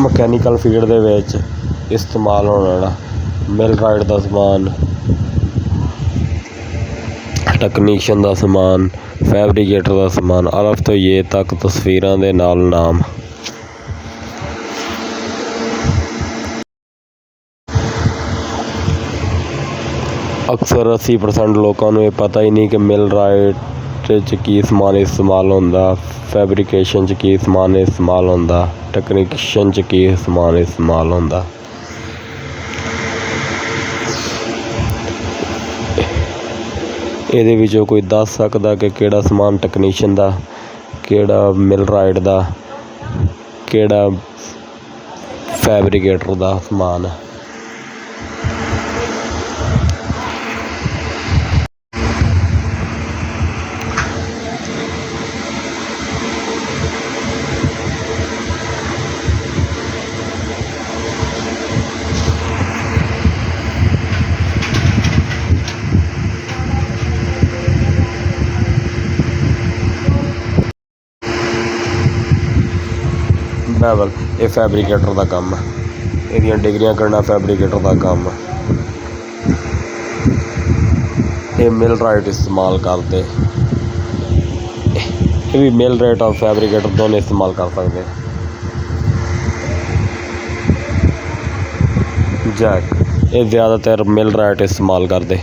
Mechanical field ਦੇ ਵਿੱਚ ਇਸਤੇਮਾਲ ਹੋਣ ਵਾਲਾ ਮਿਲਰਾਈਟ ਦਾ ਸਮਾਨ, ਟੈਕਨੀਸ਼ੀਅਨ ਦਾ ਸਮਾਨ, ਫੈਬਰੀਕੇਟਰ ਦਾ ਸਮਾਨ, ਅਲਫ ਤੋਂ ਯੇ ਤੱਕ ਤਸਵੀਰਾਂ ਦੇ ਨਾਲ ਨਾਮ। ਅਕਸਰ 80% ਲੋਕਾਂ ਨੂੰ ਇਹ ਪਤਾ ਹੀ ਨਹੀਂ ਕਿ ਮਿਲਰਾਈਟ 'ਚ ਕੀ ਸਮਾਨ ਇਸਤੇਮਾਲ ਹੁੰਦਾ, ਫੈਬਰੀਕੇਸ਼ਨ 'ਚ ਕੀ ਸਮਾਨ ਇਸਤੇਮਾਲ ਹੁੰਦਾ, ਟੈਕਨੀਸ਼ੀਅਨ 'ਚ ਕੀ ਸਮਾਨ ਇਸਤੇਮਾਲ ਹੁੰਦਾ। ਇਹਦੇ ਵਿੱਚੋਂ ਕੋਈ ਦੱਸ ਸਕਦਾ ਕਿ ਕਿਹੜਾ ਸਮਾਨ ਟੈਕਨੀਸ਼ੀਅਨ ਦਾ, ਕਿਹੜਾ ਮਿਲਰਾਈਟ ਦਾ, ਕਿਹੜਾ ਫੈਬਰੀਕੇਟਰ ਦਾ ਸਮਾਨ ਹੈ? ਬੈਵਲ, ਇਹ ਫੈਬਰੀਕੇਟਰ ਦਾ ਕੰਮ ਹੈ, ਇਹਦੀਆਂ ਡਿਗਰੀਆਂ ਕੱਢਣਾ ਫੈਬਰੀਕੇਟਰ ਦਾ ਕੰਮ ਹੈ। ਇਹ ਮਿਲਰਾਈਟ ਇਸਤੇਮਾਲ ਕਰਦੇ, ਇਹ ਵੀ ਮਿਲਰਾਈਟ ਔਰ ਫੈਬਰੀਕੇਟਰ ਦੋਨੇ ਇਸਤੇਮਾਲ ਕਰ ਸਕਦੇ। ਜੈਕ, ਇਹ ਜ਼ਿਆਦਾਤਰ ਮਿਲਰਾਈਟ ਇਸਤੇਮਾਲ ਕਰਦੇ।